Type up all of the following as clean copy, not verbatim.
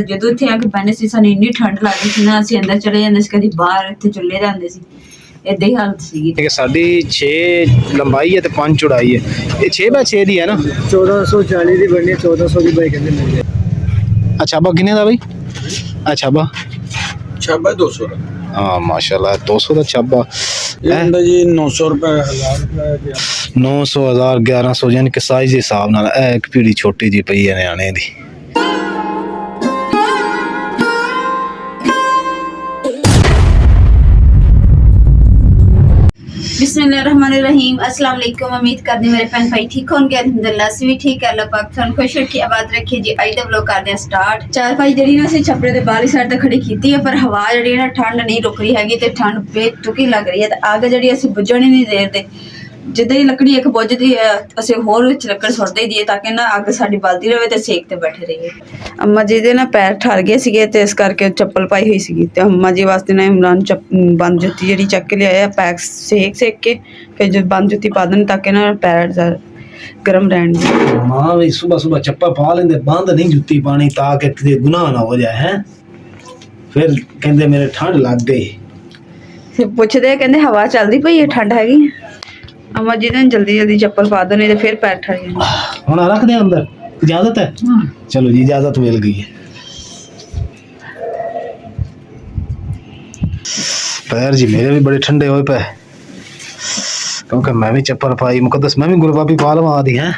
ਜਦੋਂ ਇੱਥੇ ਆ ਕੇ ਬੈਠੇ ਸੀ ਸਾਨੂੰ ਇੰਨੀ ਠੰਡ ਲੱਗਦੀ ਸੀ ਨਾ, ਅਸੀਂ ਅੰਦਰ ਚਲੇ ਜਾਂਦੇ ਸੀ, ਕਦੀ ਬਾਹਰ ਇੱਥੇ ਚੁੱਲ੍ਹੇ ਜਾਂਦੇ ਸੀ, ਏਦਾਂ ਹੀ ਹਾਲਤ ਸੀਗੀ। ਸਾਡੀ 6 ਲੰਬਾਈ ਹੈ ਤੇ 5 ਚੌੜਾਈ ਹੈ। ਇਹ 6x6 ਦੀ ਹੈ ਨਾ, 1440 ਦੀ ਬਣਨੀ, 1400 ਦੀ ਬਾਈ ਕਹਿੰਦੇ ਮਿਲ ਜਾਏ। ਅੱਛਾ ਬਾ ਕਿੰਨੇ ਦਾ ਬਈ? ਅੱਛਾ ਬਾ ਛਾਬਾ 200 ਦਾ। हाँ माशाल्लाह 200 का छाबा जी 900 रुपए 1000 रुपए 900 1000 1100 यानी कि साइज के हिसाब नाल एक पीढ़ी छोटी जी पई है न्याणे दी। बिस्मिल्लाहिर्रहमानिर्रहीम। अस्सलाम वालेकुम। उम्मीद करदी मेरे भैन भाई ठीक होंगे। अल्हम्दुलिल्लाह असीं भी ठीक है। अल्लाह पाक तुहानूं खुश रखे, आबाद रखे जी। अज दा व्लॉग करदे हां स्टार्ट। चार भाई जड़ी ना असीं छपड़े दे बाहरली साइड ते खड़ी कीती है, पर हवा जड़ी ना ठंड नहीं रुक रही हैगी ते ठंड बेतुकी लग रही है ते आग जड़ी असीं बुझण ही नहीं दे रहे। जिद्दां ही लकड़ी एक बुझदी है असीं होर विच लकड़ सुੱਟ दईए ताकि ना अग साडी बलदी रहे ते सेक ते बैठे रहिए। अम्मा जी दे ना पैर ठर गए सीगे ते इस करके चप्पल पाई हुई सीगी ते अम्मा जी वास्ते ना इमरान बंद जुत्ती जिहड़ी चक के लिआया पैक सेक के फिर जो बंद जुत्ती पा देनी ताकि ना पैर गर्म रहन। मां भी सुबह सुबह चप्पल पा लेंदे, बंद नहीं जुत्ती पानी ताकि किते गुनाह ना हो जाए हैं। फिर कहंदे मेरे ठंड लग गई। फिर पुछदे कहंदे हवा चलदी पई है, ठंड हैगी। अम्मा जी ने जल्दी जल्दी चप्पल पा दो नहीं तो फिर पैर ठर जाने। हुण रख दे अंदर, इजाजत है? चलो जी इजाजत मिल गई है। पैर जी मेरे भी बड़े ठंडे होए पे क्योंकि मैं भी चप्पल पाई। मुकद्दस मैं भी गुरबाबी पा लवा दी है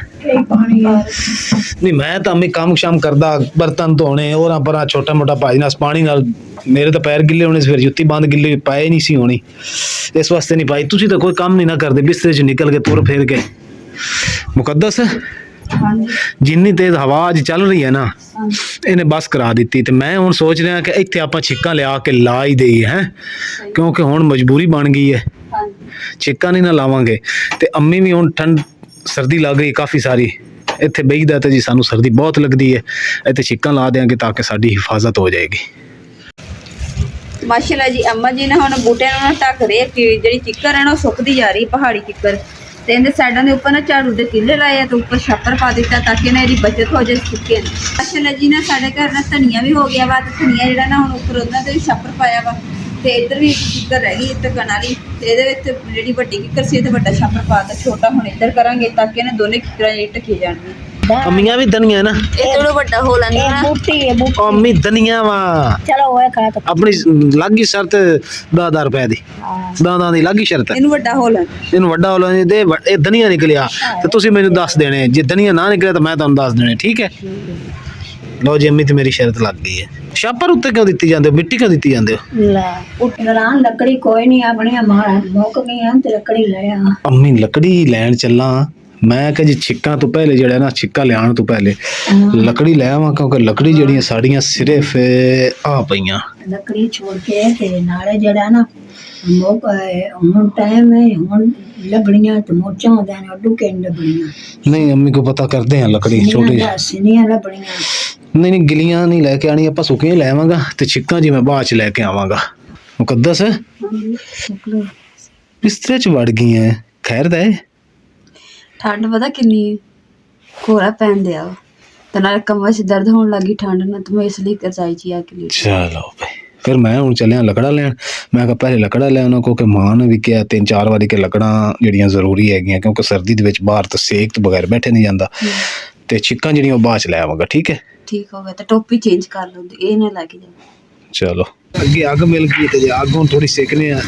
नहीं। मैं तो अम्मी काम शाम करदा, बर्तन धोने और पर छोटा मोटा भाई नाल पानी नाल मेरे तो पैर गिले होने, फिर जुत्ती बंद गिले पाए नहीं सी होनी, इस वास्ते नहीं पाई। तुसी तो कोई काम नहीं ना करते, बिस्तरे च निकल के तुर फेर के। मुकद्दस जिन्नी तेज हवा अज चल रही है ना, इन्हें बस करा दी। तो मैं हुण सोच रहा कि इत्थे आपां छिक्कां लिया के ला ही देईए हैं, क्योंकि हुण मजबूरी बन गई है। छिक्कां नहीं ना लावांगे ते अम्मी भी हुण ठंड सर्दी लग गई काफ़ी सारी। इत्थे बहीदा तो जी सानू सर्दी बहुत लगती है, इत्थे छिक्कां ला देंगे ताकि साडी हिफाजत हो जाएगी। माशाल्लाह जी अम्मा जी ने हुण बूटिਆਂ ਨੂੰ ਢੱਕ ਰਹੇ ਕਿ ਜਿਹੜੀ ਕਿੱਕਰ ਹੈ ਨਾ ਉਹ ਸੁੱਕਦੀ ਜਾ ਰਹੀ ਪਹਾੜੀ ਕਿੱਕਰ ਤੇ ਇਹਦੇ ਸਾਈਡਾਂ ਦੇ ਉੱਪਰ ਨਾ ਝਾੜੂ ਦੇ ਕਿੱਲੇ ਲਾਏ ਆ ਤੇ ਉੱਪਰ ਛੱਪਰ ਪਾ ਦਿੱਤਾ ਤਾਂ ਕਿ ਨਾ ਇਹਦੀ ਬਚਤ ਹੋ ਜਾਏ ਸੁੱਕੇ ਨੇ। ਮਾਸ਼ਾਅੱਲਾ ਜੀ ਨਾ ਸਾਡੇ ਘਰ ਨਾ ਧਨੀਆ ਵੀ ਹੋ ਗਿਆ ਵਾ ਤੇ ਧਨੀਆ ਜਿਹੜਾ ਨਾ ਹੁਣ ਉੱਪਰ ਉਹਨਾਂ ਦੇ ਵੀ ਛੱਪਰ ਪਾਇਆ ਵਾ ਤੇ ਇੱਧਰ ਵੀ ਇੱਕ ਕਿੱਕਰ ਰਹਿ ਗਈ ਢੱਕਣ ਵਾਲੀ ਤੇ ਇਹਦੇ ਵਿੱਚ ਜਿਹੜੀ ਵੱਡੀ ਕਿੱਕਰ ਸੀ ਤੇ ਵੱਡਾ ਛੱਪਰ ਪਾਤਾ, ਛੋਟਾ ਹੁਣ ਇੱਧਰ ਕਰਾਂਗੇ ਤਾਂ ਕਿ ਨਾ ਦੋਨੇ ਕਿੱਕਰਾਂ ਜਿਹੜੀ ਢੱਕੀ ਜਾਣਗੀਆਂ। अम्मियां भी धनिया ना ਇਹ ਥੋੜਾ ਵੱਡਾ ਹੋ ਲੈਂਦਾ ਨਾ बूटी है बूटी। अम्मी धनिया वा चलो वो खा तो अपनी लागी शर्त 10,000 रुपए दी, 10 ਦੀ ਲਾਗੀ ਸ਼ਰਤ ਹੈ। ਇਹਨੂੰ ਵੱਡਾ ਹੋ ਲੈਣ ਇਹਨੂੰ ਵੱਡਾ ਹੋ ਲੈਣ ਦੇ। ਇਹ ਧਨੀਆ ਨਿਕਲਿਆ ਤੇ ਤੁਸੀਂ ਮੈਨੂੰ ਦੱਸ ਦੇਣੇ, ਜੇ ਧਨੀਆ ਨਾ ਨਿਕਲਿਆ ਤਾਂ ਮੈਂ ਤੁਹਾਨੂੰ ਦੱਸ ਦੇਣੇ, ਠੀਕ ਹੈ? ਲਓ ਜੀ ਅੰਮੀ ਤੇ ਮੇਰੀ ਸ਼ਰਤ ਲੱਗ ਗਈ ਹੈ। ਛਾਪਰ ਉੱਤੇ ਕਿਉਂ ਦਿੱਤੀ ਜਾਂਦੇ ਹੋ, ਮਿੱਟੀ ਕਿਉਂ ਦਿੱਤੀ ਜਾਂਦੇ ਹੋ? ला उठरान लकड़ी कोई नहीं अपनी हमारा मुक गई हम तो लकड़ी ले आ। ਅੰਮੀ ਲੱਕੜੀ ਲੈਣ ਚੱਲਾਂ ਮੈਂ ਕਿ ਜੀ ਛਿੱਕਾਂ ਤੋਂ ਪਹਿਲੇ ਜਿਹੜਾ ਨਾ ਛਿੱਕਾ ਲਿਆਉਣ ਤੋਂ ਪਹਿਲੇ ਲੱਕੜੀ ਲੈ ਆਵਾਂ, ਕਿਉਂਕਿ ਲੱਕੜੀ ਜਿਹੜੀਆਂ ਸਾਡੀਆਂ ਸਿਰਫ ਆ ਪਈਆਂ लकड़ी छोड़ के ते नाले जड़ा ना मुक हुन टाइम है हुन लकड़ियां तो मोचा होंदा ने अड्डू के लकड़ियां ਨਹੀਂ ਅੰਮੀ ਕੋ ਪਤਾ ਕਰਦੇ ਹਾਂ ਲੱਕੜੀ ਛੋਟੀ सिनिया लकड़ियां ਨਹੀਂ ਨਹੀਂ ਗਿਲੀਆਂ ਨਹੀਂ ਲੈ ਕੇ ਆਣੀ, ਆਪਾਂ ਸੁੱਕੀਆਂ ਲੈ ਆਵਾਂਗਾ ਤੇ ਛਿੱਕਾਂ ਜੀ ਮੈਂ ਬਾਅਦ ਚ ਲੈ ਕੇ ਆਵਾਂਗਾ। ਮੁਕੱਦਸ ਬਿਸਤਰੇ ਚ ਵੜ ਗਈਆਂ, ਖੈਰ ਦਾ ਹੈ? ਠੰਡ ਪਤਾ ਕਿੰਨੀ ਕੋਰਾ ਪੈਂਦੇ ਆ ਤੇ ਨਾਲ ਕਮਰ 'ਚ ਦਰਦ ਹੋਣ ਲੱਗੀ ਠੰਡ ਨਾਲ ਤੇ ਮੈਂ ਇਸ ਲਈ ਰਜਾਈ 'ਚ ਆ ਕੇ ਲੇਟੀ। ਚਲੋ ਭਾਈ ਫਿਰ ਮੈਂ ਹੁਣ ਚੱਲਿਆ ਲੱਕੜਾ ਲੈਣ। ਮੈਂ ਕਿਹਾ ਪਹਿਲੇ ਲੱਕੜਾ ਲੈ ਆਉਣਾ, ਕਿਉਂਕਿ ਮਾਂ ਨੇ ਵੀ ਕਿਹਾ 3-4 ਵਾਰੀ ਕਿ ਲੱਕੜਾਂ ਜਿਹੜੀਆਂ ਜ਼ਰੂਰੀ ਹੈਗੀਆਂ, ਕਿਉਂਕਿ ਸਰਦੀ ਦੇ ਵਿੱਚ ਬਾਹਰ ਤਾਂ ਸੇਕ ਤੋਂ ਬਗੈਰ ਬੈਠੇ ਨਹੀਂ ਜਾਂਦਾ। ਤੇ ਛਿੱਕਾਂ ਜਿਹੜੀਆਂ ਉਹ ਬਾਅਦ ਚ ਲੈ ਆਵਾਂਗਾ, ਠੀਕ ਹੈ? ਠੀਕ ਹੋ ਗਿਆ ਤੇ ਟੋਪੀ ਚੇਂਜ ਕਰ ਲਉਂਦੀ, ਇਹ ਨਾ ਲੈ ਕੇ ਜਾ। ਚਲੋ ਅੱਗੇ ਅੱਗ ਮਿਲ ਗਈ ਤੇ ਜੇ ਅੱਗ ਹੁਣ ਥੋੜੀ ਸੇਕਨੇ ਆ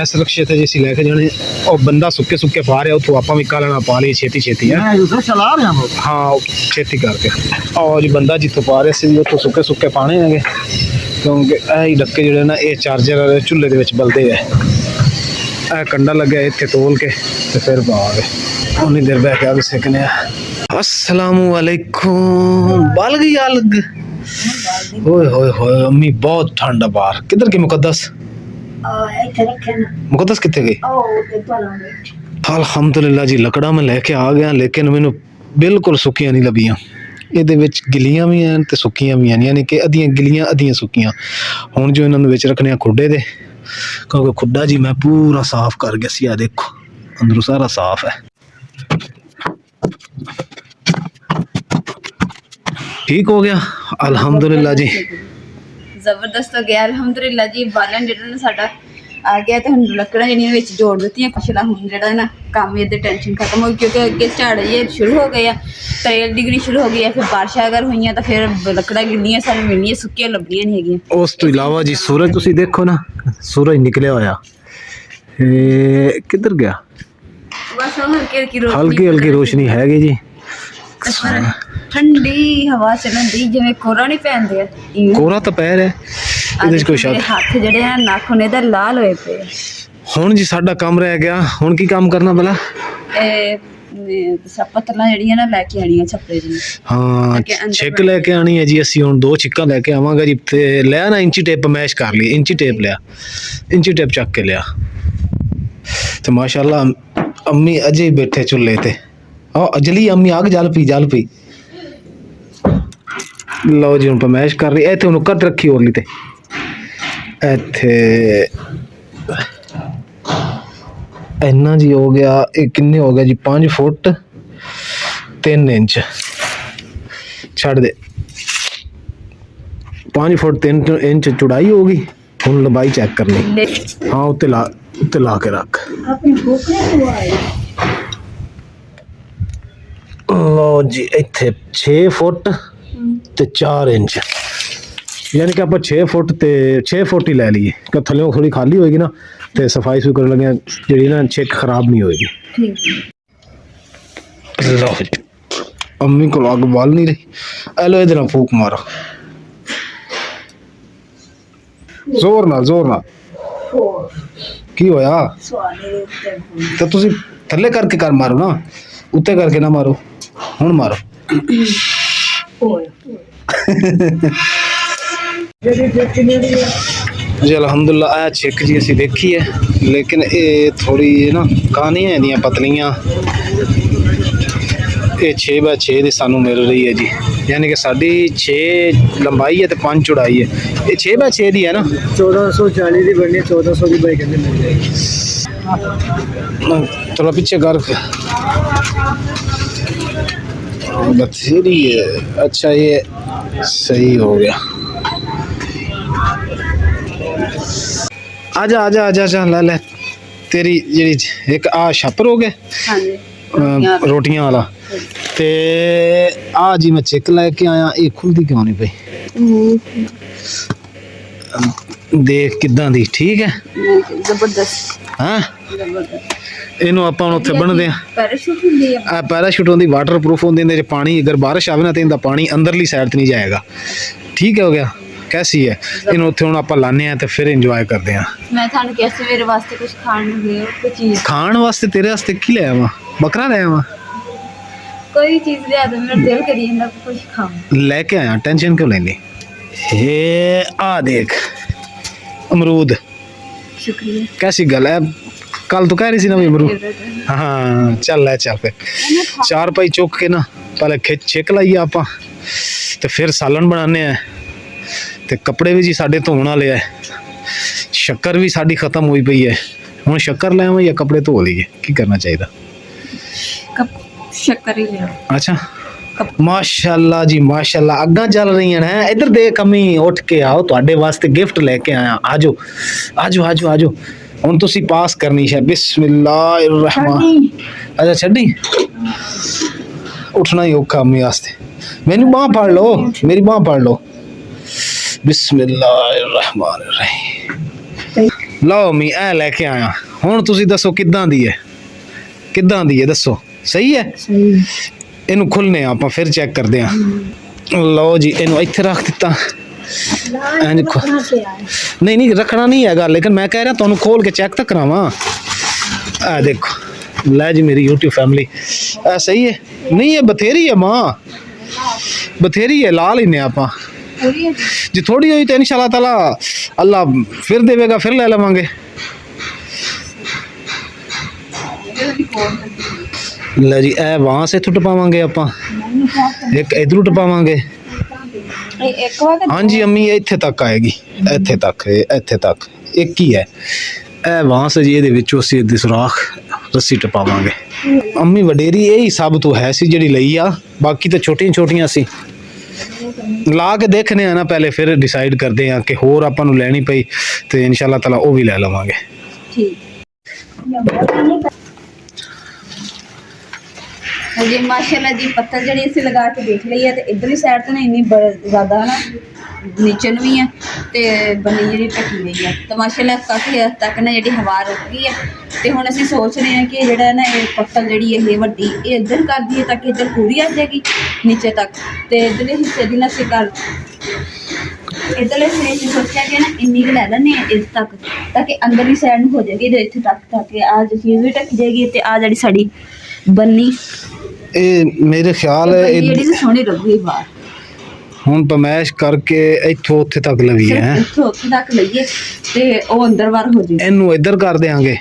ਇਸ ਰਕਸ਼ੇ ਤੇ ਜੇ ਲੈ ਕੇ ਜਾਣੇ। ਉਹ ਬੰਦਾ ਸੁੱਕੇ ਸੁੱਕੇ ਪਾ ਰਿਹਾ, ਉੱਥੋਂ ਆਪਾਂ ਵੀ ਕਾਲਣਾ ਪਾ ਲਈ ਛੇਤੀ ਛੇਤੀ ਹੈ। चला रहे हैं ਹਾਂ ਛੇਤੀ ਕਰਕੇ ਆਓ ਜੀ। ਬੰਦਾ ਜਿੱਥੋਂ ਪਾ ਰਿਹਾ ਸੀ ਉੱਥੋਂ ਸੁੱਕੇ ਸੁੱਕੇ ਪਾਣੇ ਹੈਗੇ, ਕਿਉਂਕਿ ਇਹ ਹੀ ਡੱਕੇ ਜਿਹੜੇ ਨਾ ਇਹ ਚਾਰਜਰ ਚੁੱਲ੍ਹੇ ਦੇ ਵਿੱਚ ਬਲਦੇ ਹੈ। ਇਹ ਕੰਡਾ ਲੱਗਿਆ ਇੱਥੇ ਤੋਲ ਕੇ ਤੇ ਫਿਰ ਪਾਵਾਂਗੇ। ਉਨੀ ਦੇਰ ਬਹਿ ਕੇ ਅੱਗ ਸੇਕਨੇ ਆ। अस्सलामु अलैकुम। बाल गई अलग। ओए होए होए अम्मी बहुत ठंड है बाहर। किधर की मुकद्दस? मुकद्दस कितने गई? अल्हम्दुलिल्लाह जी लकड़ा मैं लेके आ गया, लेकिन मैनू बिल्कुल सुक्कियां नहीं लभियां। ਇਹਦੇ ਵਿੱਚ ਗਿੱਲੀਆਂ ਵੀ ਹਨ ਤੇ ਸੁੱਕੀਆਂ ਵੀ ਹਨ, ਯਾਨੀ ਕਿ ਅੱਧੀਆਂ ਗਿੱਲੀਆਂ ਅੱਧੀਆਂ ਸੁੱਕੀਆਂ। ਹੁਣ ਜੋ ਇਹਨਾਂ ਨੂੰ ਵਿੱਚ ਰੱਖਣੇ ਆ ਖੁੱਡੇ ਦੇ, ਕਿਉਂਕਿ ਖੁੱਡਾ ਜੀ ਮੈਂ ਪੂਰਾ ਸਾਫ਼ ਕਰ ਗਿਆ ਸੀ। ਆ ਦੇਖੋ ਅੰਦਰੋਂ ਸਾਰਾ ਸਾਫ਼ ਹੈ। ठीक हो गया अल्हम्दुलिल्लाह जी। ਜ਼ਬਰਦਸਤ ਹੋ ਗਿਆ ਅਲਹਮਦੁਲਿਲਾ ਜੀ। ਬਾਲਣ ਜਿਹੜਾ ਨਾ ਸਾਡਾ ਆ ਗਿਆ ਤੇ ਹੁਣ ਲੱਕੜਾਂ ਜਿਹੜੀਆਂ ਵਿੱਚ ਜੋੜ ਦਿੱਤੀਆਂ ਕੁਛਲਾ। ਹੁਣ ਜਿਹੜਾ ਨਾ ਕੰਮ ਇਹਦੇ ਟੈਨਸ਼ਨ ਖਤਮ ਹੋ ਗਈ ਕਿਉਂਕਿ ਅੱਗੇ ਝਾੜੇ ਸ਼ੁਰੂ ਹੋ ਗਏ ਆ, ਤਰੇਲ ਡਿਗਣੀ ਸ਼ੁਰੂ ਹੋ ਗਈ ਆ। ਫਿਰ ਬਾਰਿਸ਼ਾਂ ਅਗਰ ਹੋਈਆਂ ਤਾਂ ਫਿਰ ਲੱਕੜਾਂ ਗਿੱਲੀਆਂ ਸਾਨੂੰ ਮਿਲਣੀਆਂ, ਸੁੱਕੀਆਂ ਲੱਭਣੀਆਂ ਨਹੀਂ ਹੈਗੀਆਂ। ਉਸ ਤੋਂ ਇਲਾਵਾ ਜੀ ਸੂਰਜ ਤੁਸੀਂ ਦੇਖੋ ਨਾ, ਸੂਰਜ ਨਿਕਲਿਆ ਹੋਇਆ ਇਹ ਕਿੱਧਰ ਗਿਆ? ਬਸ ਉਹ ਹਲਕੀ ਹਲਕੀ ਰੋਸ਼ਨੀ ਹੈਗੀ ਜੀ। ਠੰਡੀ ਹਵਾ ਚੱਲਣ ਦੀ, ਜਿਵੇਂ ਕੋਰਾ ਨਹੀਂ ਪੈਂਦੇ ਆ ਕੋਰਾ ਤਾਂ ਪੈ ਰਿਹਾ, ਇਹਦੇ 'ਚ ਕੋਈ ਸ਼ੱਕ। ਹੱਥ ਜਿਹੜੇ ਆ ਨਾਖੂਨ ਇਹਦਾ ਲਾਲ ਹੋਏ ਪਏ ਆ। ਹੁਣ ਜੀ ਸਾਡਾ ਕੰਮ ਰਹਿ ਗਿਆ, ਹੁਣ ਕੀ ਕੰਮ ਕਰਨਾ ਭਲਾ? ਪਤਲਾਂ ਜਿਹੜੀਆਂ ਨਾ ਲੈ ਕੇ ਆਣੀਆਂ ਛੱਪੜੇ ਦੀਆਂ। ਹਾਂ ਛਿੱਕ ਲੈ ਕੇ ਆਣੀ ਹੈ ਜੀ। ਅਸੀਂ ਹੁਣ 2 ਛਿੱਕਾਂ ਲੈ ਕੇ ਆਵਾਂਗੇ ਜੀ। ਤੇ ਲਿਆ ਨਾ ਇੰਚੀ ਟੇਪ ਮੈਸ਼ ਕਰ ਲਈ, ਇੰਚੀ ਟੇਪ ਲਿਆ, ਇੰਚੀ ਟੇਪ ਚੱਕ ਕੇ ਲਿਆ। ਤੇ ਮਾਸ਼ਾਅੱਲਾ ਅੰਮੀ ਅਜੇ ਬੈਠੇ ਚੁੱਲ੍ਹੇ ਤੇ। ਆ ਅਜਲੀ ਅੰਮੀ ਆਗ ਜਲ ਪੀ। ਲਓ ਜੀ ਹੁਣ ਪਮੈਸ਼ ਕਰ ਰਹੀ। ਇੱਥੇ ਉਹਨੂੰ ਕੱਟ ਰੱਖੀ ਹੋਰਲੀ ਤੇ ਇੱਥੇ ਇੰਨਾ ਜੀ ਹੋ ਗਿਆ। ਇਹ ਕਿੰਨੇ ਹੋ ਗਿਆ ਜੀ? 5 ਫੁੱਟ 3 ਇੰਚ ਛੱਡ ਦੇ। 5 ਫੁੱਟ 3 ਇੰਚ ਚੌੜਾਈ ਹੋ ਗਈ। ਹੁਣ ਲੰਬਾਈ ਚੈੱਕ ਕਰਨੀ। ਹਾਂ ਉੱਤੇ ਲਾ ਕੇ ਰੱਖ। ਆਪਣੀ ਫੋਕਰੇ ਤੋਂ ਆਏ ਲਓ ਜੀ ਇੱਥੇ 6 ਫੁੱਟ ਤੇ 4 ਇੰਚ, ਯਾਨੀ ਕਿ ਆਪਾਂ 6 ਫੁੱਟ ਤੇ 6 ਫੁੱਟ ਹੀ ਲੈ ਲਈਏ ਕਿ ਥੱਲੇ ਥੋੜੀ ਖਾਲੀ ਹੋਏਗੀ ਨਾ ਤੇ ਸਫਾਈ ਸੁ ਕਰਨ ਲੱਗਿਆ ਜਿਹੜੀ ਨਾ ਛਿੱਕ ਖਰਾਬ ਨਹੀਂ ਹੋਏਗੀ। ਲਓ ਜੀ ਅੰਮੀ ਕੋਲ ਅੱਗ ਬਾਲ ਨਹੀਂ ਰਹੀ। ਐਲੋ ਇਹਦੇ ਨਾਲ ਫੂਕ ਮਾਰੋ, ਜ਼ੋਰ ਨਾਲ। ਕੀ ਹੋਇਆ? ਤੇ ਤੁਸੀਂ ਥੱਲੇ ਕਰਕੇ ਕਰ ਮਾਰੋ ਨਾ, ਉੱਤੇ ਕਰਕੇ ਨਾ ਮਾਰੋ। ਹੁਣ ਮਾਰੋ। ਜੀ ਅਲਹਮਦੁਲਿਲਾ ਆ ਛਿੱਕ ਜੀ ਅਸੀਂ ਦੇਖੀ ਹੈ, ਲੇਕਿਨ ਇਹ ਥੋੜੀ ਨਾ ਕਹਾਣੀਆਂ ਇਹਦੀਆਂ ਪਤਲੀਆਂ। ਇਹ 6x6 ਦੀ ਸਾਨੂੰ ਮਿਲ ਰਹੀ ਹੈ ਜੀ, ਯਾਨੀ ਕਿ ਸਾਡੀ 6 ਲੰਬਾਈ ਹੈ ਤੇ 5 ਚੌੜਾਈ ਹੈ। ਇਹ 6x6 ਦੀ ਹੈ ਨਾ। 1440 ਦੀ ਬਣਨੀ, 1400 ਦੀ ਬਾਈ ਕਹਿੰਦੇ ਮਿਲ ਜਾਏਗੀ। थोड़ा पीछे कर बथेरी है। अच्छा ये सही हो गया। आजा आजा आजा आजा ले तेरी जी एक आ छापर हो गए रोटियां वाला ते आ जी मैं चिक लेके आया। ये खुलदी क्यों नहीं पई? देख किदां दी ठीक है, ਜ਼ਬਰਦਸਤ। ਹਾਂ ਇਹਨੂੰ ਆਪਾਂ ਹੁਣ ਉੱਥੇ ਬੰਨਦੇ ਆ। ਪੈਰਾਸ਼ੂਟ ਹੁੰਦੀ ਆ, ਪੈਰਾਸ਼ੂਟ ਹੁੰਦੀ, ਵਾਟਰਪ੍ਰੂਫ ਹੁੰਦੀ। ਇਹਦੇ 'ਚ ਪਾਣੀ ਅਗਰ ਬਾਰਿਸ਼ ਆਵੇ ਨਾ ਤੇ ਇਹਦਾ ਪਾਣੀ ਅੰਦਰਲੀ ਸਾਈਡ ਤੇ ਨਹੀਂ ਜਾਏਗਾ। ਠੀਕ ਹੋ ਗਿਆ? ਕੈਸੀ ਹੈ? ਇਹਨੂੰ ਉੱਥੇ ਹੁਣ ਆਪਾਂ ਲਾਣੇ ਆ ਤੇ ਫਿਰ ਇੰਜੋਏ ਕਰਦੇ ਆ। ਮੈਂ ਤੁਹਾਨੂੰ ਕਿਹਾ ਸੀ ਮੇਰੇ ਵਾਸਤੇ ਕੁਝ ਖਾਣ ਨੂੰ ਲਿਓ, ਕੋਈ ਚੀਜ਼ ਖਾਣ ਵਾਸਤੇ ਤੇਰੇ ਵਾਸਤੇ ਕੀ ਲੈ ਆਵਾਂ? ਬੱਕਰਾ ਲੈ ਆਵਾਂ? ਕੋਈ ਚੀਜ਼ ਲਿਆ ਦੇ, ਮੇਰਾ ਦਿਲ ਕਰੀ ਜਾਂਦਾ ਕੁਝ ਖਾਵਾਂ। ਲੈ ਕੇ ਆਇਆ, ਟੈਨਸ਼ਨ ਕਿਉਂ ਲੈਂਦੀ? ਇਹ ਆ ਦੇਖ अमरूद। शुक्रिया। कैसी गल है? कल तो कह रही थी ना अमरूद। हाँ चल है चल फिर 4 पाई चुक के ना पहले छिक लाइए आप तो फिर सालन बनाने हैं। तो कपड़े भी जी साढ़े धोने वाले है, शक्कर भी साड़ी खत्म हुई पई है। हुण शक्कर ले आवां या कपड़े धो लीए? की करना चाहिए? शक्कर ही ले। अच्छा माशाअल्लाह जी माशाअल्लाह अग्गां चल रही हैं। इधर देख अम्मी उठ के आओ, तुहाडे वास्ते गिफ्ट लेके आया। आजो आजो आजो आजो हुण तुसी पास करनी है। बिस्मिल्लाहिर्रहमान। अच्छा छड्डी उठना ही औखा अम्मी वास्ते। मैनू बांह पड़ लो, मेरी बांह पड़ लो। बिस्मिल्लाहिर्रहमानिर्रहीम। लो अम्मी ए लेके आया। हुण तुसी दसो किदां दी है? किदां दी है दसो? सही है? ਸਹੀ ਇਹਨੂੰ ਖੁੱਲਨੇ ਆਪਾਂ ਫਿਰ ਚੈੱਕ ਕਰਦੇ ਆ। ਲਓ ਜੀ ਇਹਨੂੰ ਇੱਥੇ ਰੱਖ ਦਿੱਤਾ। नहीं नहीं रखना नहीं है, लेकिन मैं कह रहा ਤੁਹਾਨੂੰ खोल के चेक तक करावा। आ देखो ले जी मेरी YouTube फैमिली आ सही है? नहीं है बथेरी है माँ, बथेरी है। ला लेने आप जी, थोड़ी हुई तो इंशाल्लाह ताला अल्लाह फिर देवेगा, फिर ले लवांगे। ले जी ए वहां से टपावांगे आप, एक इधरों टपावांगे। हाँ जी अम्मी इत्थे तक आएगी, इत्थे तक एक ही है। ए वहां से जी ये सुराख रस्सी टपावांगे। अम्मी वडेरी यही सब तो है सी जिहड़ी लई आ, बाकी तो छोटियां छोटियां सी। ਲਾ ਕੇ ਦੇਖਨੇ ਆ ਨਾ ਪਹਿਲੇ, ਫਿਰ ਡਿਸਾਈਡ ਕਰਦੇ ਆ ਕਿ ਹੋਰ ਆਪਾਂ ਨੂੰ ਲੈਣੀ ਪਈ ਤੇ ਇਨਸ਼ਾਅੱਲਾ ਤਾਲਾ ਉਹ ਵੀ ਲੈ ਲਵਾਂਗੇ। ਠੀਕ ਜੀ ਮਾਸ਼ਾਅੱਲਾ ਜੀ। ਪੱਤਲ ਜਿਹੜੀ ਅਸੀਂ ਲਗਾ ਕੇ ਦੇਖ ਲਈ ਹੈ ਤੇ ਇਧਰਲੀ ਸਾਈਡ ਤੋਂ ਨਾ ਇੰਨੀ ਜ਼ਿਆਦਾ ਨਾ ਨੀਚੇ ਨੂੰ ਵੀ ਹੈ ਤੇ ਬੰਨੀ ਜਿਹੜੀ ਢੱਕੀ ਗਈ ਹੈ ਤੇ ਮਾਸ਼ਾਅੱਲਾ ਕਾਫੀ ਹੱਦ ਤੱਕ ਨਾ ਜਿਹੜੀ ਹਵਾ ਰੁਕ ਗਈ ਹੈ। ਤੇ ਹੁਣ ਅਸੀਂ ਸੋਚ ਰਹੇ ਹਾਂ ਕਿ ਜਿਹੜਾ ਨਾ ਇਹ ਪੱਤਲ ਜਿਹੜੀ ਇਹ ਵੱਡੀ ਇਹ ਇੱਧਰ ਕਰ ਦਈਏ ਤਾਂ ਕਿ ਇੱਧਰ ਪੂਰੀ ਆ ਜਾਏਗੀ ਨੀਚੇ ਤੱਕ, ਤੇ ਇੱਧਰਲੇ ਹਿੱਸੇ ਦੀ ਨਾ ਅਸੀਂ ਕਰ ਇੱਧਰਲੇ ਹਿੱਸੇ ਸੋਚਿਆ ਕਿ ਨਾ ਇੰਨੀ ਕੁ ਲੈ ਲੈਂਦੇ ਹਾਂ ਇਸ ਤੱਕ ਤਾਂ ਕਿ ਅੰਦਰਲੀ ਸਾਈਡ ਨੂੰ ਹੋ ਜਾਏਗੀ ਤੇ ਇੱਥੇ ਤੱਕ ਤਾਂ ਕਿ ਆਹ ਚੀਜ਼ ਵੀ ਢੱਕ ਜਾਏਗੀ ਤੇ ਆਹ ਜਿਹੜੀ ਸਾਡੀ ਬੰਨੀ ਇਹ ਮੇਰੇ ਖਿਆਲ ਹੈ ਜਿਹੜੀ ਸੋਹਣੀ ਲੱਗੂਗੀ ਬਾਹਰ। ਹੁਣ ਪਮੈਸ਼ ਕਰਕੇ ਇੱਥੋਂ ਉੱਥੇ ਤੱਕ ਲਵੀਏ ਹੈ, ਇੱਥੋਂ ਉੱਥੇ ਤੱਕ ਲਈਏ ਤੇ ਉਹ ਅੰਦਰ ਬਾਹਰ ਹੋ ਜਾਏ। ਇਹਨੂੰ ਇੱਧਰ ਕਰ ਦੇਾਂਗੇ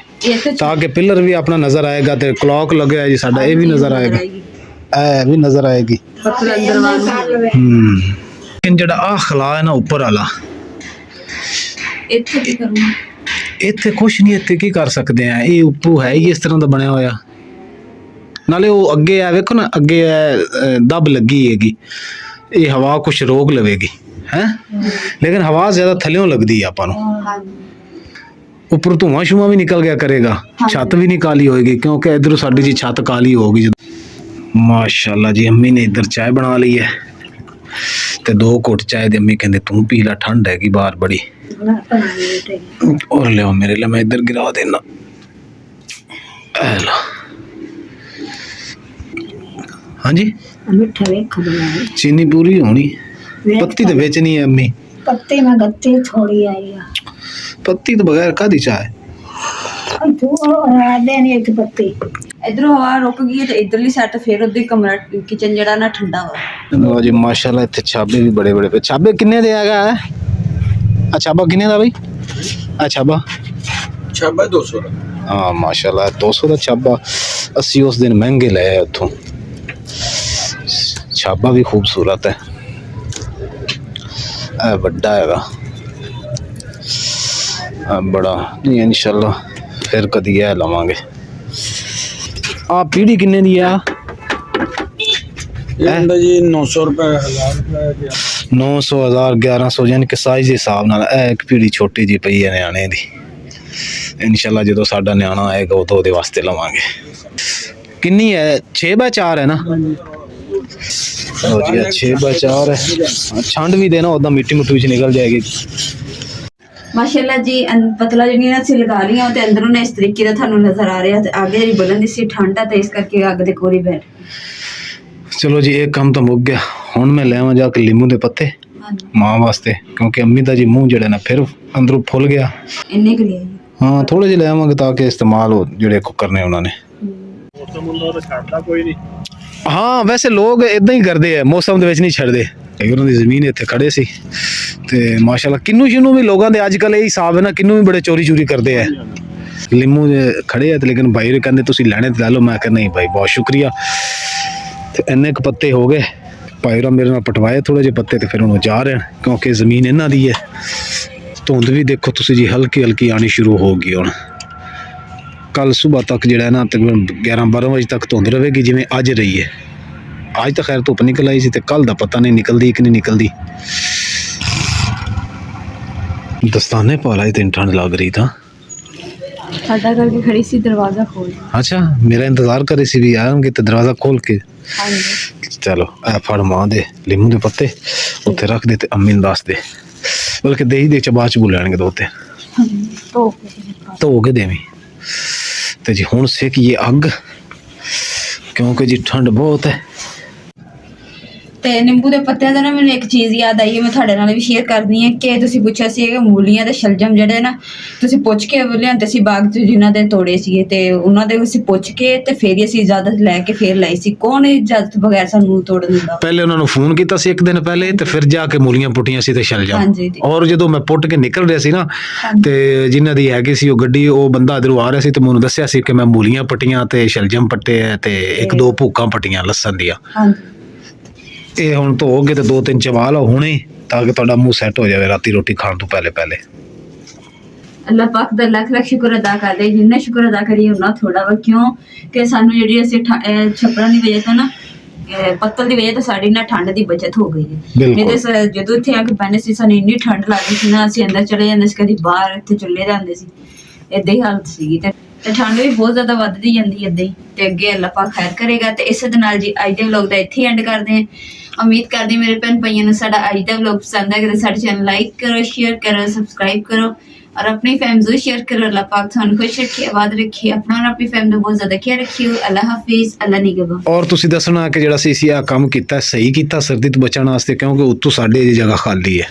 ਤਾਂ ਕਿ ਪਿਲਰ ਵੀ ਆਪਣਾ ਨਜ਼ਰ ਆਏਗਾ ਤੇ ਕਲੌਕ ਲੱਗਿਆ ਜੀ ਸਾਡਾ ਇਹ ਵੀ ਨਜ਼ਰ ਆਏਗਾ, ਇਹ ਵੀ ਨਜ਼ਰ ਆਏਗੀ। ਪੱਤਲ ਅੰਦਰ ਬਾਹਰ ਲੇਕਿਨ ਜਿਹੜਾ ਆ ਖਲਾ ਹੈ ਨਾ ਉੱਪਰ ਵਾਲਾ, ਇੱਥੇ ਕੀ ਕਰੂੰ? ਇੱਥੇ ਕੁਛ ਨਹੀਂ, ਇੱਥੇ ਕੀ ਕਰ ਸਕਦੇ ਆ, ਇਹ ਉੱਪਰੋਂ ਹੈ ਹੀ ਇਸ ਤਰ੍ਹਾਂ ਦਾ ਬਣਿਆ ਹੋਇਆ। ਨਾਲੇ ਉਹ ਅੱਗੇ ਆ ਵੇਖੋ ਨਾ, ਅੱਗੇ ਦਬ ਲੱਗੀ ਹੈਗੀ, ਇਹ ਹਵਾ ਕੁਛ ਰੋਕ ਲਵੇਗੀ ਹੈ, ਲੇਕਿਨ ਹਵਾ ਜ਼ਿਆਦਾ ਥੱਲਿਓਂ ਲੱਗਦੀ ਹੈ ਆਪਾਂ ਨੂੰ। ਉੱਪਰ ਧੂਆਂ ਸ਼ੂਆਂ ਵੀ ਨਿਕਲ ਗਿਆ ਕਰੇਗਾ, ਛੱਤ ਵੀ ਨਹੀਂ ਕਾਲੀ ਹੋਏਗੀ ਕਿਉਂਕਿ ਇਧਰੋਂ ਸਾਡੀ ਜੀ ਛੱਤ ਕਾਲੀ ਹੋਗੀ। ਮਾਸ਼ਾਅੱਲਾ ਜੀ ਅੰਮੀ ਨੇ ਇੱਧਰ ਚਾय ਬਣਾ ਲਈ ਹੈ ਤੇ 2 ਘੁੱਟ ਚਾय ਦੇ ਅੰਮੀ ਕਹਿੰਦੇ ਤੂੰ ਪੀ ਲੈ, ਠੰਡ ਹੈਗੀ ਬਾਹਰ ਬੜੀ। और ले मेरे लिए, मैं इधर गिरा देना। हाँ जी मिठा वेख बनाए चीनी पूरी होनी, पत्ती तो बेचनी है अम्मी, पत्ते में गत्ते थोड़ी आई है, पत्ती तो बगैर कादी चाय देनी एक पत्ती। इधरों हवा रुक गई है तो इधरली साइड फिर उधर कमरा किचन जड़ा ना ठंडा हो। लो जी माशाल्लाह इत्थे छाबे भी बड़े बड़े पे। छाबे किन्ने दे आगा है? छाबा किन्ने दा भाई? छाबा 200 हाँ माशाल्लाह 200 का छाबा। असी उस दिन महंगे ले आए उतों। छाबा भी खूबसूरत है, बड़ा हैगा, बड़ा नहीं इंशाल्लाह फिर कदी है लवांगे। आ पीढ़ी किन्ने दी है? जी 900 रुपए 1000 रुपए 900 1000 1100 यानी कि साइज के हिसाब नाल एक पीढ़ी छोटी जी पई है न्याणे दी। इंशाल्लाह जो साडा न्याणा आएगा वो तो ਉਹਦੇ ਵਾਸਤੇ ਲਵਾਂਗੇ। किन्नी है? 6x4 है ना? जी 6x4 है। छंड भी देना उदा मिट्टी मुट्टी विच निकल जाएगी। माशाल्लाह जी पतला जी ना सी लगा रही ते अंदरों ने इस तरीके दा थानू नजर आ रहा ते आगे जी बलन दी सी ठंड है ते इस करके अग दे कोरी बैठ। चलो जी एक काम तो मुक गया, हुण मैं लेवा जाके लीमू दे पत्ते मां वास्ते क्योंकि अम्मी दा जी मुंह जड़ा ना फिर अंदरों फुल गया। इन्ने के लिए हाँ थोड़े जे ले आवांगे ताकि इस्तेमाल हो जेड़े करने उन्होंने। हाँ वैसे लोग इदां ही करते हैं, मौसम दे विच नहीं छड्डदे। उन्हों दी जमीन इत्थे खड़े सी ते माशाल्लाह किन्नू शिन्नू भी लोगों दे अजकल यही हिसाब है ना, किन्नू भी बड़े चोरी चोरी करते हैं। लीमू खड़े है लेकिन भाई कहते तुसीं लैणे ते लै लो, मैं कहना नहीं भाई बहुत शुक्रिया। तो इन्ने क पत्ते हो गए, भाई रा मेरे नाल पटवाए थोड़े जे पत्ते ते फिर हुण जा रहे हैं क्योंकि जमीन इन्हां दी है। धुंध भी देखो तुसीं जी हल्की हल्की आनी शुरू हो गई हुण। कल सुबह तक जिहड़ा ना तकरीबन 11-12 बजे तक धुंध रहेगी जिवें अज रही है। अज तो खैर धुप निकल आई सी ते कल दा पता नहीं निकलदी कि नहीं निकलदी। दस्ताने पा लाई ते ठंड लग रही था। साडा करके खड़ी सी दरवाजा खोल। अच्छा मेरा इंतजार करे सी भी आएंगे तो दरवाजा खोल के। हाँ जी चलो ए फड़ मां दे लीमू दे पत्ते उत्थे रख दे ते अम्मी नूं दस दे, बल्कि दे ही दे चबा चबू लैणगे दो ते धो के देवी। तो जी हुण सेक ये अग क्योंकि जी ठंड बहुत है। ਤੇ ਨਿੰਬੂ ਦੇ ਪੱਤਿਆਂ ਦਾ ਨਾ ਮੈਨੂੰ ਇੱਕ ਚੀਜ਼ ਯਾਦ ਆਈ ਹੈ, ਮੈਂ ਤੁਹਾਡੇ ਨਾਲ ਵੀ ਸ਼ੇਅਰ ਕਰਨੀ ਹੈ ਕਿ ਤੁਸੀਂ ਪੁੱਛਿਆ ਸੀ ਕਿ ਮੂਲੀਆਂ ਤੇ ਸ਼ਲਜਮ ਜਿਹੜੇ ਨਾ ਤੁਸੀਂ ਪੁੱਛ ਕੇ ਲਿਆਂਦੇ ਸੀ ਬਾਗ ਤੋਂ ਜਿਨ੍ਹਾਂ ਦੇ ਤੋੜੇ ਸੀਗੇ ਤੇ ਉਹਨਾਂ ਦੇ ਅਸੀਂ ਪੁੱਛ ਕੇ ਤੇ ਫਿਰ ਹੀ ਅਸੀਂ ਇਜਾਜ਼ਤ ਲੈ ਕੇ ਫਿਰ ਲਈ ਸੀ। ਕੌਣ ਇਜਾਜ਼ਤ ਬਗੈਰ ਸਾਨੂੰ ਤੋੜਨ ਦਿੰਦਾ? ਪਹਿਲੇ ਉਹਨਾਂ ਨੂੰ ਫੋਨ ਕੀਤਾ ਸੀ ਇੱਕ ਦਿਨ ਪਹਿਲੇ ਤੇ ਫਿਰ ਜਾ ਕੇ ਮੂਲੀਆਂ ਪੁੱਟੀਆਂ ਸੀ ਤੇ ਸ਼ਲਜਮ। ਹਾਂਜੀ ਔਰ ਜਦੋਂ ਮੈਂ ਪੁੱਟ ਕੇ ਨਿਕਲ ਰਿਹਾ ਸੀ ਨਾ ਤੇ ਜਿਨ੍ਹਾਂ ਦੀ ਹੈਗੀ ਸੀ ਉਹ ਗੱਡੀ, ਉਹ ਬੰਦਾ ਇਧਰੋਂ ਆ ਰਿਹਾ ਸੀ ਤੇ ਮੈਨੂੰ ਦੱਸਿਆ ਸੀ ਕਿ ਮੈਂ ਮੂਲੀਆਂ ਪੱਟੀਆਂ ਤੇ ਸ਼ਲਜਮ ਪੱਟੇ ਆ ਤੇ 1-2 ਭੁੱਕਾਂ ਪੱਟੀਆਂ ਲਸਣ ਦੀਆਂ। ਹਾਂਜੀ ਇਹ ਹੁਣ ਧੋਗੇ ਤੇ 2-3 ਚਬਾ ਲਓ ਹੁਣੇ ਤਾਂ ਕਿ ਤੁਹਾਡਾ ਮੂੰਹ ਸੈੱਟ ਹੋ ਜਾਵੇ ਰਾਤੀ ਰੋਟੀ ਖਾਣ ਤੋਂ ਪਹਿਲੇ ਪਹਿਲੇ। ਅੱਲਾਹ ਪਾਕ ਦਾ ਲੱਖ ਲੱਖ ਸ਼ੁਕਰ ਅਦਾ ਕਰਦੇ, ਜਿੰਨਾ ਸ਼ੁਕਰ ਅਦਾ ਕਰੀਏ ਉਹਨਾਂ ਥੋੜਾ ਵਾ, ਕਿਉਂ ਕਿ ਸਾਨੂੰ ਜਿਹੜੀ ਅਸੀਂ ਛੱਪੜਾਂ ਦੀ ਵਜ੍ਹਾ ਤੋਂ ਨਾ ਪੱਤਲ ਦੀ ਵਜ੍ਹਾ ਤੋਂ ਸਾਡੀ ਨਾ ਠੰਡ ਦੀ ਬਚਤ ਹੋ ਗਈ ਹੈ। ਬਿਲਕੁਲ। ਨਹੀਂ ਤੇ ਜਦੋਂ ਇੱਥੇ ਆ ਕੇ ਪੈਣੇ ਸੀ ਸਾਨੂੰ ਇੰਨੀ ਠੰਡ ਲੱਗਦੀ ਸੀ ਨਾ, ਅਸੀਂ ਅੰਦਰ ਚਲੇ ਜਾਂਦੇ ਸੀ, ਕਦੀ ਬਾਹਰ ਇੱਥੇ ਚੁੱਲ੍ਹੇ ਜਾਂਦੇ ਸੀ, ਏਦਾਂ ਹੀ ਹਾਲਤ ਸੀਗੀ। ਤੇ ਠੰਡ ਵੀ ਬਹੁਤ ਜ਼ਿਆਦਾ ਵੱਧਦੀ ਜਾਂਦੀ ਏਦਾਂ ਹੀ। ਤੇ ਅੱਗੇ ਅੱਲਾਹ ਪਾਕ ਖੈਰ ਕਰੇਗਾ। ਤੇ ਇਸੇ ਦੇ ਨਾਲ ਜੀ ਅੱਜ ਦੇ ਵਲੌਗ ਦਾ ਇੱਥੇ ਐਂਡ ਕਰਦੇ ਹਾਂ। ਉਮੀਦ ਕਰਦੀ ਮੇਰੇ ਭੈਣ ਭਾਈਆਂ ਨੂੰ ਸਾਡਾ ਅੱਜ ਦਾ ਵਲੌਗ ਪਸੰਦ ਆਇਆ। ਸਾਡੇ ਚੈਨਲ ਲਾਈਕ ਕਰੋ, ਸ਼ੇਅਰ ਕਰੋ, ਸਬਸਕ੍ਰਾਈਬ ਕਰੋ और अपनी फैम जरूर शेयर करो। अल्लाह पाक थानू खुश रखे, आबाद रखे, अपना और अपनी फैम बहुत ज्यादा ख्याल रखियो। अल्लाह हाफिज, अल्लाह निगहबान। ਔਰ ਤੁਸੀਂ ਦੱਸਣਾ ਕਿ ਜਿਹੜਾ ਸੀ ਆ ਕੰਮ ਕੀਤਾ ਸਹੀ ਕੀਤਾ ਸਰਦੀ ਤੋਂ ਬਚਣ ਵਾਸਤੇ, ਕਿਉਂਕਿ ਉੱਤੋਂ ਸਾਡੇ ਦੀ ਜਗ੍ਹਾ ਖਾਲੀ ਹੈ।